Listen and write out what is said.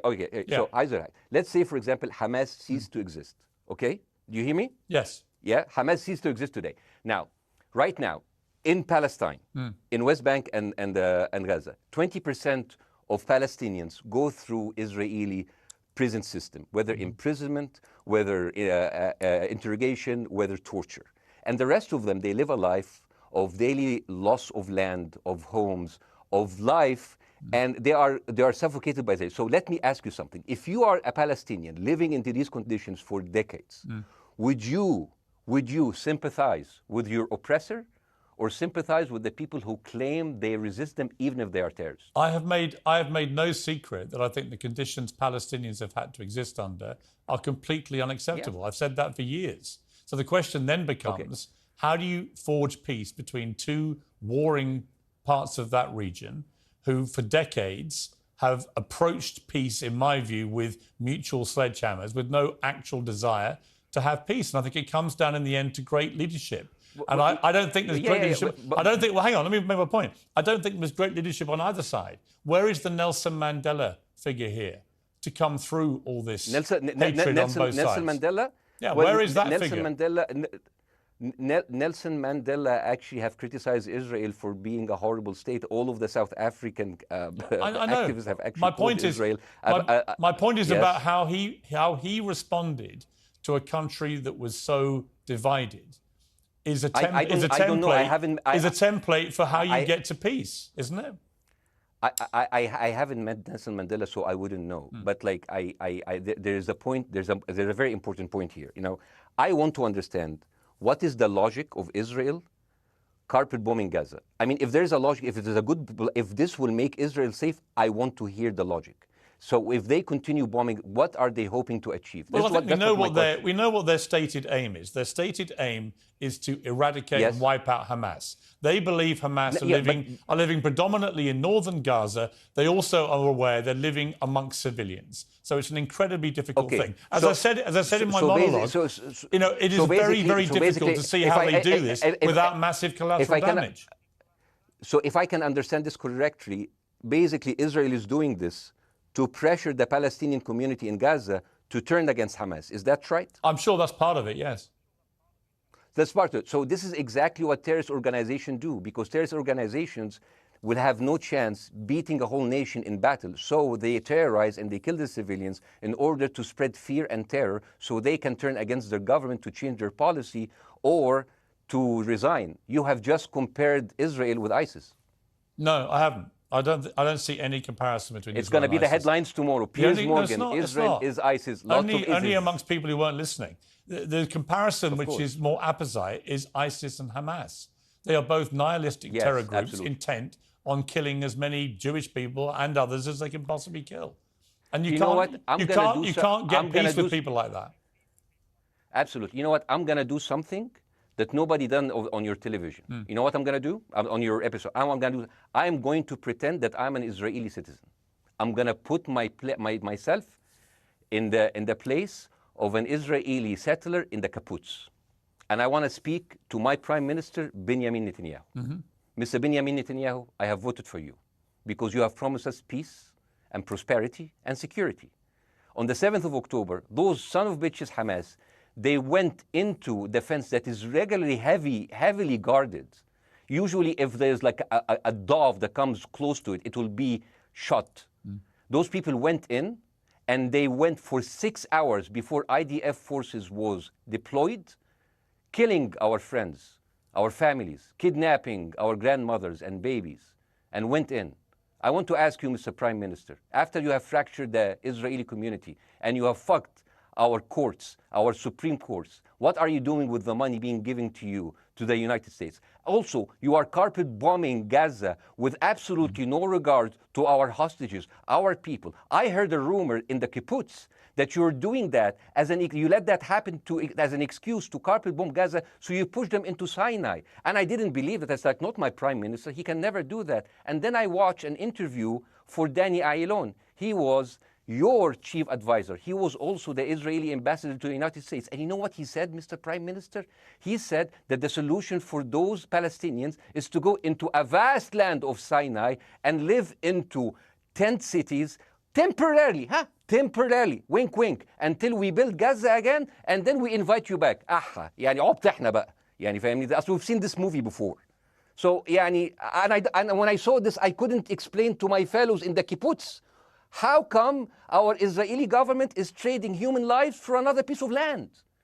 Okay, Yeah. so Isaac, let's say, for example, Hamas ceased to exist. Okay, do you hear me? Yes. Yeah, Hamas ceased to exist today. Now, right now, in Palestine, in West Bank and Gaza, 20% of Palestinians go through Israeli prison system, whether imprisonment, whether interrogation, whether torture. And the rest of them, they live a life of daily loss of land, of homes, of life, and they are suffocated by this. So let me ask you something. If you are a Palestinian living into these conditions for decades, would you sympathize with your oppressor or sympathize with the people who claim they resist them even if they are terrorists? I have made no secret that I think the conditions Palestinians have had to exist under are completely unacceptable. Yeah. I've said that for years. So the question then becomes, how do you forge peace between two warring parts of that region who for decades have approached peace, in my view, with mutual sledgehammers, with no actual desire to have peace? And I think it comes down in the end to great leadership. And I don't think there's great leadership. I don't think, well, hang on, let me make my point. I don't think there's great leadership on either side. Where is the Nelson Mandela figure here to come through all this hatred on both sides? Nelson Mandela? Yeah, well, where is that figure? Nelson Mandela actually have criticized Israel for being a horrible state. All of the South African activists have actually called Israel. My point is yes. about how he responded to a country that was so divided. Is a template for how you get to peace, isn't it? I haven't met Nelson Mandela, so I wouldn't know. But like there's a point. There's a very important point here. You know, I want to understand what is the logic of Israel carpet bombing Gaza. I mean, if there's a logic, if this will make Israel safe, I want to hear the logic. So if they continue bombing, what are they hoping to achieve? Well, I think we know what their stated aim is. Their stated aim is to eradicate and wipe out Hamas. They believe Hamas are living predominantly in northern Gaza. They also are aware they're living amongst civilians. So it's an incredibly difficult thing. As I said in my monologue, you know, it is very, very difficult to see how they do this without massive collateral damage. So if I can understand this correctly, basically Israel is doing this to pressure the Palestinian community in Gaza to turn against Hamas. Is that right? I'm sure that's part of it, yes. That's part of it. So this is exactly what terrorist organizations do, because terrorist organizations will have no chance beating a whole nation in battle. So they terrorize and they kill the civilians in order to spread fear and terror so they can turn against their government to change their policy or to resign. You have just compared Israel with ISIS. No, I haven't. I don't see any comparison between It's going to be the headlines tomorrow. Piers Morgan, Israel is ISIS. Only amongst people who weren't listening. The comparison, which is more apposite, is ISIS and Hamas. They are both nihilistic terror groups intent on killing as many Jewish people and others as they can possibly kill. And you can't get peace with people like that. Absolutely. You know what? I'm going to do something that nobody done on your television. You know what I'm going to do on your episode? I'm going to pretend that I'm an Israeli citizen. I'm going to put myself in the place of an Israeli settler in the kibbutz. And I want to speak to my Prime Minister, Benjamin Netanyahu. Mr. Benjamin Netanyahu, I have voted for you because you have promised us peace and prosperity and security. On the 7th of October, those son of bitches Hamas, they went into the fence that is regularly heavily guarded. Usually if there's like a dove that comes close to it, it will be shot. Those people went in and they went for 6 hours before IDF forces was deployed, killing our friends, our families, kidnapping our grandmothers and babies, and went in. I want to ask you, Mr. Prime Minister, after you have fractured the Israeli community and you have fucked our courts, our Supreme Courts, what are you doing with the money being given to you, to the United States? Also, you are carpet bombing Gaza with absolutely no regard to our hostages, our people. I heard a rumor in the kibbutz that you're doing that you let that happen as an excuse to carpet bomb Gaza, so you push them into Sinai. And I didn't believe it. That's like, not my Prime Minister. He can never do that. And then I watched an interview for Danny Ayalon. He was your chief advisor. He was also the Israeli ambassador to the United States. And you know what he said, Mr. Prime Minister? He said that the solution for those Palestinians is to go into a vast land of Sinai and live into tent cities temporarily, temporarily, wink wink, until we build Gaza again, and then we invite you back. يعني عبط احنا بقى. يعني فاهمني؟ As we've seen this movie before. So يعني, and when I saw this, I couldn't explain to my fellows in the kibbutz, how come our Israeli government is trading human lives for another piece of land?